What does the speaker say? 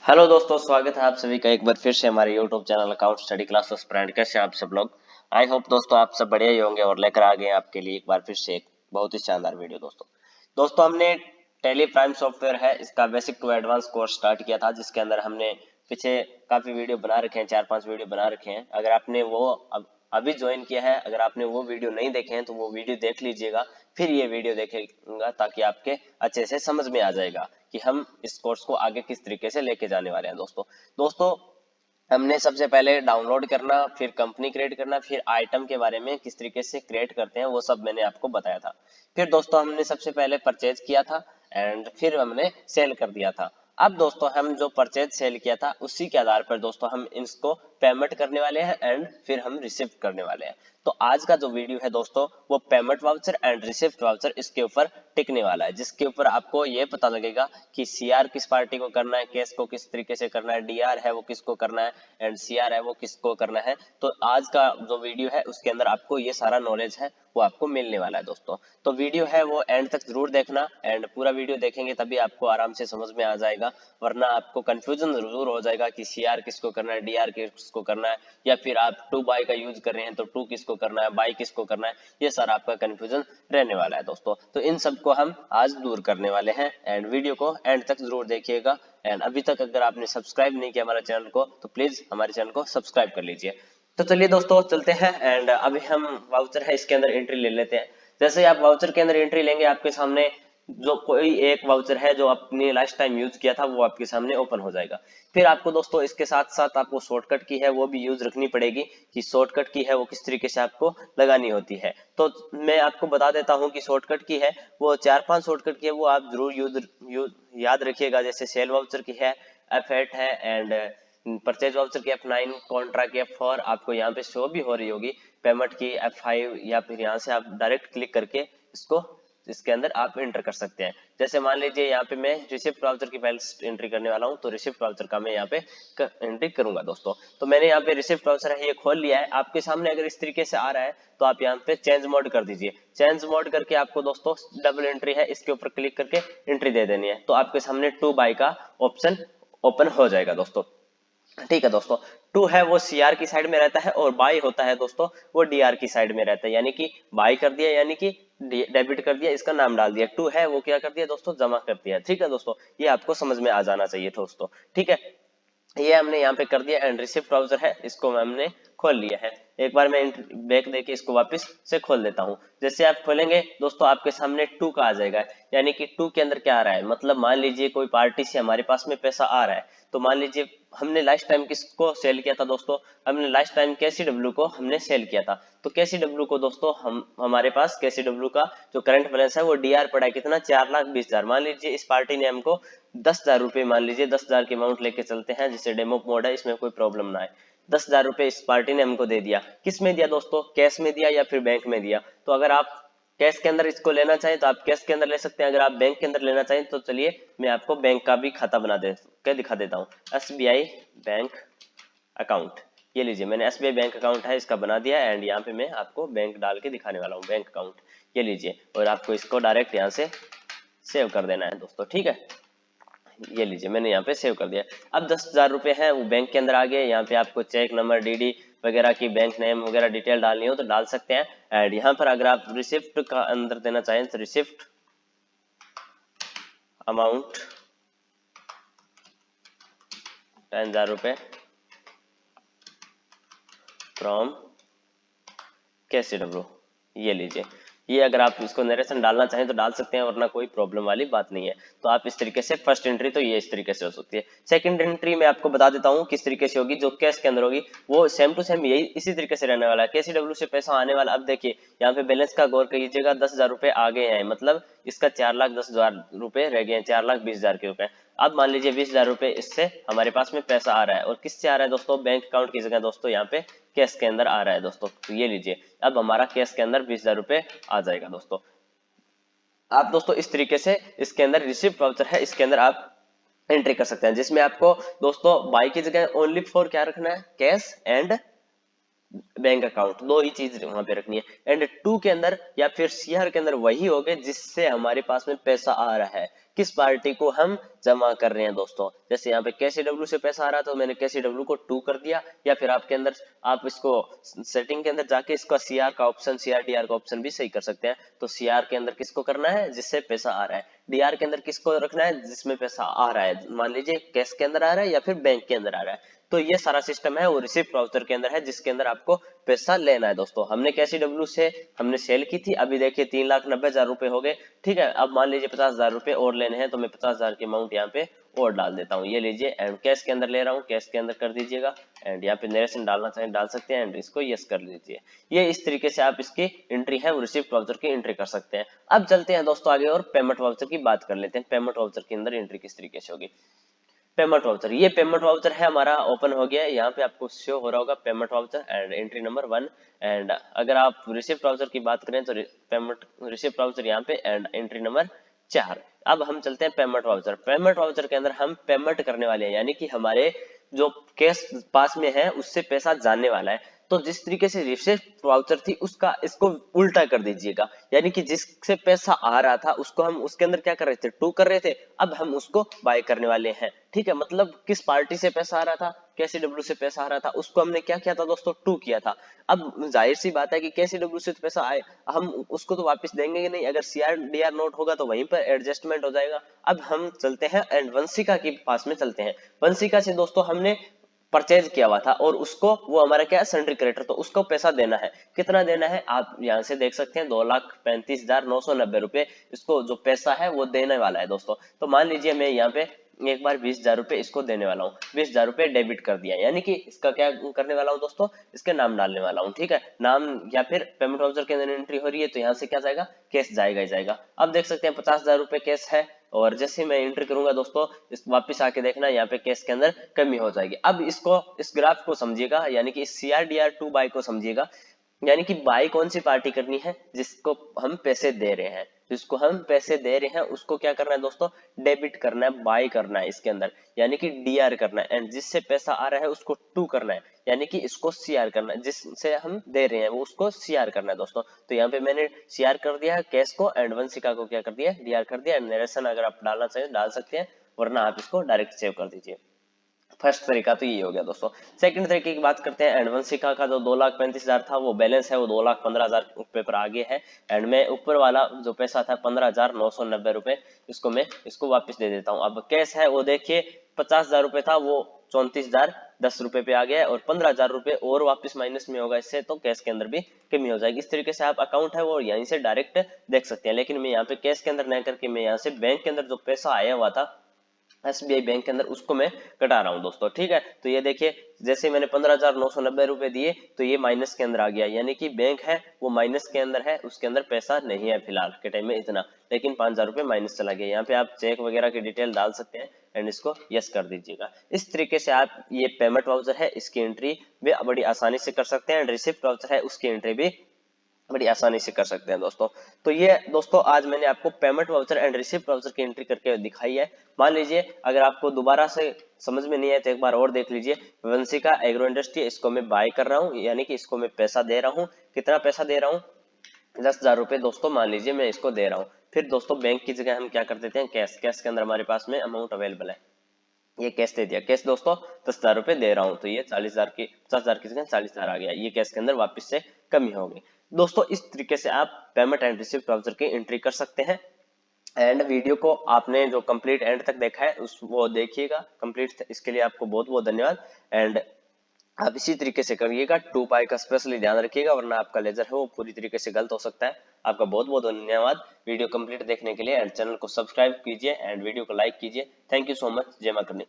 Hello दोस्तों, स्वागत है आप सभी का एक बार फिर से हमारे YouTube channel account study classes friend. कैसे हैं आप सब लोग? आई होप दोस्तों आप सब बढ़िया ही होंगे और लेकर आ गए हैं आपके लिए एक बार फिर से एक बहुत ही शानदार वीडियो। दोस्तों हमने टेली प्राइम सॉफ्टवेयर है इसका basic to advance course start किया था, जिसके अंदर हमने पीछे काफी वीडियो बना रखे हैं, 4-5 वीडियो बना रखे हैं। अगर आपने वो अभी ज्वाइन किया है, अगर आपने वो वीडियो नहीं देखे हैं तो वो वीडियो देख लीजिएगा, फिर ये वीडियो देखेगा, ताकि आपके अच्छे से समझ में आ जाएगा कि हम इस कोर्स को आगे किस तरीके से लेके जाने वाले हैं। दोस्तों हमने सबसे पहले डाउनलोड करना, फिर कंपनी क्रिएट करना, फिर आइटम के बारे में किस तरीके से क्रिएट करते हैं वो सब मैंने आपको बताया था। फिर दोस्तों हमने सबसे पहले परचेज किया था एंड फिर हमने सेल कर दिया था। अब दोस्तों हम जो परचेज सेल किया था उसी के आधार पर दोस्तों हम इसको पेमेंट करने वाले हैं एंड फिर हम रिसीव करने वाले हैं। तो आज का जो वीडियो है दोस्तों वो payment voucher and receipt voucher इसके ऊपर टिकने वाला है, जिसके ऊपर आपको ये पता लगेगा कि सीआर किस पार्टी को करना है, कैश को किस तरीके से करना है, डीआर है वो किसको करना है एंड सीआर है वो किसको करना है। तो आज का जो वीडियो है उसके अंदर आपको ये सारा नॉलेज है वो आपको मिलने वाला है दोस्तों। तो वीडियो है वो एंड तक जरूर देखना एंड पूरा वीडियो देखेंगे तभी आपको आराम से समझ में आ जाएगा, वरना आपको कंफ्यूजन जरूर हो जाएगा कि सीआर किसको करना है, डीआर किसको करना है, या फिर आप टू बाई का यूज कर रहे हैं तो टू किसको करना है, बाई किसको करना है, ये सारा आपका कंफ्यूजन रहने वाला है दोस्तों। तो इन सबको हम आज दूर करने वाले हैं एंड वीडियो को एंड तक जरूर देखिएगा। एंड अभी तक अगर आपने सब्सक्राइब नहीं किया हमारे चैनल को तो प्लीज हमारे चैनल को सब्सक्राइब कर लीजिए। तो चलिए दोस्तों चलते हैं एंड अभी हम वाउचर है इसके अंदर एंट्री ले लेते हैं। जैसे ही आप वाउचर के अंदर एंट्री लेंगे आपके सामने जो कोई एक वाउचर है जो आपने लास्ट टाइम यूज किया था वो आपके सामने ओपन हो जाएगा। फिर आपको दोस्तों इसके साथ साथ आपको शॉर्टकट की है वो भी यूज रखनी पड़ेगी कि शॉर्टकट की है वो किस तरीके से आपको लगानी होती है। तो मैं आपको बता देता हूं कि शॉर्टकट की है वो 4-5 शॉर्टकट की है, वो आप जरूर यूज याद रखिएगा। जैसे सेल वाउचर की है F8 है एंड परचेज वाउचर की F9, कॉन्ट्रा की F4 आपको यहाँ पे शो भी हो रही होगी, पेमेंट की F5, या फिर यहाँ से आप डायरेक्ट क्लिक करके इसको इसके अंदर आप एंटर कर सकते हैं। जैसे मान लीजिए यहाँ पे मैं रिसिप्ट वाउचर की पहले एंट्री करने वाला हूँ, तो रिसिप्ट वाउचर का मैं यहाँ पे एंट्री करूंगा दोस्तों। तो मैंने यहाँ पे रिसिप्ट वाउचर है ये खोल लिया है। आपके सामने अगर इस तरीके से आ रहा है तो आप यहाँ पे चेंज मोड कर दीजिए। चेंज मोड करके आपको दोस्तों डबल एंट्री है इसके ऊपर क्लिक करके एंट्री दे देनी है, तो आपके सामने टू बाई का ऑप्शन ओपन हो जाएगा दोस्तों। ठीक है दोस्तों, टू है वो सीआर की साइड में रहता है और बाई होता है दोस्तों वो डीआर की साइड में रहता है, यानी कि बाई कर दिया यानी कि डेबिट कर दिया, इसका नाम डाल दिया। टू है वो क्या कर दिया दोस्तों, जमा कर दिया। ठीक है दोस्तों, ये आपको समझ में आ जाना चाहिए दोस्तों। ठीक है, ये हमने यहाँ पे कर दिया एंड रिसिप्ट ब्राउजर है इसको हमने खोल लिया है। एक बार मैं बैक देके इसको वापस से खोल देता हूँ। जैसे आप खोलेंगे दोस्तों आपके सामने टू का आ जाएगा, यानी कि टू के अंदर क्या आ रहा है, मतलब मान लीजिए कोई पार्टी से हमारे पास में पैसा आ रहा है। तो मान लीजिए हमने लास्ट टाइम किसको सेल किया था दोस्तों, हमने लास्ट टाइम KCW को हमने सेल किया था। तो KCW को दोस्तों हम हमारे पास KCW का जो करंट बैलेंस है वो डीआर पड़ा है कितना, 4,20,000। मान लीजिए इस पार्टी ने हमको 10,000 रुपए, मान लीजिए 10,000 की अमाउंट लेके चलते हैं, जिसे डेमो मोड है इसमें कोई प्रॉब्लम ना है। 10,000 रुपए इस पार्टी ने हमको दे दिया। किस में दिया दोस्तों, कैश में दिया या फिर बैंक में दिया। तो अगर आप कैश के अंदर इसको लेना चाहें तो आप कैश के अंदर ले सकते हैं, अगर आप बैंक के अंदर लेना चाहें तो चलिए मैं आपको बैंक का भी खाता बना दे के दिखा देता हूँ। SBI बैंक अकाउंट, ये लीजिए मैंने SBI बैंक अकाउंट है इसका बना दिया एंड यहाँ पे मैं आपको बैंक डाल के दिखाने वाला हूँ, बैंक अकाउंट ये लीजिए। और आपको इसको डायरेक्ट यहाँ से सेव कर देना है दोस्तों। ठीक है, ये लीजिए मैंने यहाँ पे सेव कर दिया। अब 10,000 रुपए हैं वो बैंक के अंदर आ गए। यहाँ पे आपको चेक नंबर, DD वगैरह की, बैंक नेम वगैरह डिटेल डालनी हो तो डाल सकते हैं। एंड यहाँ पर अगर आप रिसिप्ट का अंदर देना चाहें तो रिसिप्ट अमाउंट 10,000 रुपए फ्रॉम KCW, ये लीजिए। ये अगर आप इसको नरेशन डालना चाहें तो डाल सकते हैं, वरना कोई प्रॉब्लम वाली बात नहीं है। तो आप इस तरीके से फर्स्ट एंट्री तो ये इस तरीके से हो सकती है। सेकंड एंट्री में आपको बता देता हूँ किस तरीके से होगी। जो कैश के अंदर होगी वो सेम टू सेम यही इसी तरीके से रहने वाला है। KCW से पैसा आने वाला, अब देखिए यहाँ पे बैलेंस का गौर कीजिएगा, 10,000 रुपए आ गए हैं, मतलब इसका 4,10,000 रुपए रह गए हैं, 4,20,000 के रुपए। अब मान लीजिए 20,000 रुपए इससे हमारे पास में पैसा आ रहा है, और किससे आ रहा है दोस्तों, बैंक अकाउंट की जगह दोस्तों यहाँ पे कैश के अंदर आ रहा है दोस्तों। तो ये लीजिए अब हमारा कैश के अंदर 20,000 रुपए आ जाएगा दोस्तों। आप दोस्तों इस तरीके से इसके अंदर रिसिप्ट वाउचर है इसके अंदर आप एंट्री कर सकते हैं, जिसमें आपको दोस्तों बाई की जगह ओनली फॉर क्या रखना है, कैश एंड बैंक अकाउंट, दो ही चीज वहां पे रखनी है। एंड टू के अंदर या फिर सीआर के अंदर वही होगे जिससे हमारे पास में पैसा आ रहा है। किस पार्टी को हम जमा कर रहे हैं दोस्तों। जैसे यहाँ पे KCW से पैसा आ रहा तो मैंने KCW को 2 कर दिया, या फिर आपके अंदर आप इसको सेटिंग के अंदर जाके इसका CR का ऑप्शन, CRDR का ऑप्शन भी सही कर सकते हैं। तो CR के अंदर किसको करना है, जिससे पैसा आ रहा है, DR के अंदर किसको रखना है, जिसमें पैसा आ रहा है, मान लीजिए कैश के अंदर आ रहा है या फिर बैंक के अंदर आ रहा है। तो ये सारा सिस्टम है वो रिसिप्ट वाउचर के अंदर है, जिसके अंदर आपको पैसा लेना है दोस्तों। हमने KCW से हमने सेल की थी, अभी देखिए 3,90,000 रुपए हो गए, ठीक है। अब मान लीजिए 50,000 रुपए और लेने हैं, तो मैं 50,000 की अमाउंट यहाँ पे और डाल देता हूँ, ये लीजिए। एंड कैश के अंदर ले रहा हूँ, कैश के अंदर कर दीजिएगा। एंड यहाँ पे नरेशन डालना चाहें डाल सकते हैं, एंड इसको यस कर लीजिए। ये इस तरीके से आप इसकी एंट्री है वो रिसिप्ट वाउचर की एंट्री कर सकते हैं। अब चलते हैं दोस्तों आगे और पेमेंट वाउचर की बात कर लेते हैं। पेमेंट वाउचर के अंदर एंट्री किस तरीके से होगी। पेमेंट वाउचर, ये पेमेंट वाउचर है हमारा, ओपन हो गया है। यहाँ पे आपको शो हो रहा होगा payment voucher and entry number 1। And अगर आप रिसिप्ट वाउचर की बात करें तो पेमेंट रिसिप्ट वाउचर यहाँ पे एंड एंट्री नंबर 4। अब हम चलते हैं पेमेंट वाउचर। पेमेंट वाउचर के अंदर हम पेमेंट करने वाले हैं, यानी कि हमारे जो कैश पास में है उससे पैसा जाने वाला है। तो जिस तरीके से रिसिप्ट वाउचर थी उसका इसको उल्टा कर दीजिएगा, यानी कि जिससे पैसा आ रहा था उसको हम उसके अंदर क्या कर रहे थे, टू कर रहे थे, अब हम उसको बाय करने वाले हैं, ठीक है। मतलब किस पार्टी से पैसा आ रहा था, KCW से पैसा आ रहा था, उसको हमने क्या किया था दोस्तों, टू किया था। अब जाहिर सी बात है कि KCW से पैसा आए, हम उसको तो वापस देंगे ही नहीं, अगर CRDR नोट होगा तो वहीं पर एडजस्टमेंट हो जाएगा। अब हम चलते हैं एंड वंशिका के पास में चलते हैं। वंशिका से दोस्तों हमने परचेज किया हुआ था और उसको वो हमारा क्या है, सन्ड्री क्रेडिटर, तो उसको पैसा देना है। कितना देना है आप यहाँ से देख सकते हैं, 2,35,990 रुपए इसको जो पैसा है वो देने वाला है दोस्तों। तो मान लीजिए मैं यहाँ पे एक बार 20,000 रुपए इसको देने वाला हूँ, 20,000 रुपए डेबिट कर दिया, यानी कि इसका क्या करने वाला हूँ दोस्तों, इसके नाम डालने वाला हूँ, ठीक है। नाम या फिर पेमेंट वाउचर के अंदर एंट्री हो रही है तो यहाँ से क्या जाएगा, कैश जाएगा ही जाएगा। अब देख सकते हैं 50,000 रुपए कैश है, और जैसे मैं एंट्री करूंगा दोस्तों, इस वापस आके देखना यहाँ पे कैश के अंदर कमी हो जाएगी। अब इसको इस ग्राफ को समझिएगा, यानी कि CRDR2 बाय को समझिएगा, यानी कि बाय कौन सी पार्टी करनी है, जिसको हम पैसे दे रहे हैं, जिसको हम पैसे दे रहे हैं उसको क्या करना है दोस्तों, डेबिट करना है, बाय करना है इसके अंदर, यानी कि DR करना है। एंड जिससे पैसा आ रहा है उसको टू करना है, यानी कि इसको CR करना है, जिससे हम दे रहे हैं वो उसको CR करना है दोस्तों। तो यहाँ पे मैंने CR कर दिया है कैश को, एंड वंशिका को क्या कर दिया, DR कर दिया। नरेशन अगर आप डालना चाहें डाल सकते हैं, वरना आप इसको डायरेक्ट सेव कर दीजिए। फर्स्ट तरीका तो ये हो गया दोस्तों। सेकंड तरीके की बात करते हैं। एंड वंशिका का जो 2,35,000 था वो बैलेंस है वो 2,15,000 रुपए पर आगे है। एंड मैं ऊपर वाला जो पैसा था 15,990 रुपए, इसको मैं इसको वापस दे देता हूँ। अब कैश है वो देखिए 50,000 रुपए था वो 34,010 रुपए पे आ गया है, और 15,000 रुपए और वापस माइनस में होगा इससे, तो कैश के अंदर भी कमी हो जाएगी। इस तरीके से आप अकाउंट है वो यहीं से डायरेक्ट देख सकते हैं, लेकिन मैं यहाँ पे कैश के अंदर नहीं करके मैं यहाँ से बैंक के अंदर जो पैसा आया हुआ था SBI बैंक के अंदर उसको मैं कटा रहा हूँ दोस्तों, ठीक है। तो ये देखिए जैसे मैंने 15,990 रुपए दिए तो ये माइनस के अंदर आ गया, यानी कि बैंक है वो माइनस के अंदर है, उसके अंदर पैसा नहीं है फिलहाल के टाइम में इतना, लेकिन 5,000 रुपए माइनस चला गया। यहाँ पे आप चेक वगैरह की डिटेल डाल सकते हैं एंड इसको यस कर दीजिएगा। इस तरीके से आप ये पेमेंट वाउचर है इसकी एंट्री भी बड़ी आसानी से कर सकते हैं, एंड रिसिप्ट वाउचर है उसकी एंट्री भी बड़ी आसानी से कर सकते हैं दोस्तों। तो ये दोस्तों आज मैंने आपको payment voucher and receipt voucher की एंट्री करके दिखाई है। मान लीजिए अगर आपको दोबारा से समझ में नहीं आए तो एक बार और देख लीजिए। वंशिका एग्रो इंडस्ट्री, इसको मैं बाय कर रहा हूँ, यानी कि इसको मैं पैसा दे रहा हूँ। कितना पैसा दे रहा हूँ, 10,000 रुपए दोस्तों मान लीजिए मैं इसको दे रहा हूँ। फिर दोस्तों बैंक की जगह हम क्या कर देते हैं, कैश। कैश के अंदर हमारे पास में अमाउंट अवेलेबल है, ये कैश दे दिया। कैश दोस्तों 10,000 रुपए दे रहा हूँ, तो ये 40,000 की 50,000 की जगह 40,000 आ गया, ये कैश के अंदर वापस से कमी हो गई दोस्तों। इस तरीके से आप पेमेंट एंड रिसिप्ट वाउचर की एंट्री कर सकते हैं। एंड वीडियो को आपने जो कंप्लीट एंड तक देखा है उस वो देखिएगा कंप्लीट, इसके लिए आपको बहुत बहुत धन्यवाद। एंड आप इसी तरीके से करिएगा, 2 पाई का स्पेशली ध्यान रखिएगा, वरना आपका लेजर है वो पूरी तरीके से गलत हो सकता है। आपका बहुत बहुत धन्यवाद वीडियो कंप्लीट देखने के लिए, एंड चैनल को सब्सक्राइब कीजिए एंड वीडियो को लाइक कीजिए। Thank you so much. जय माता दी।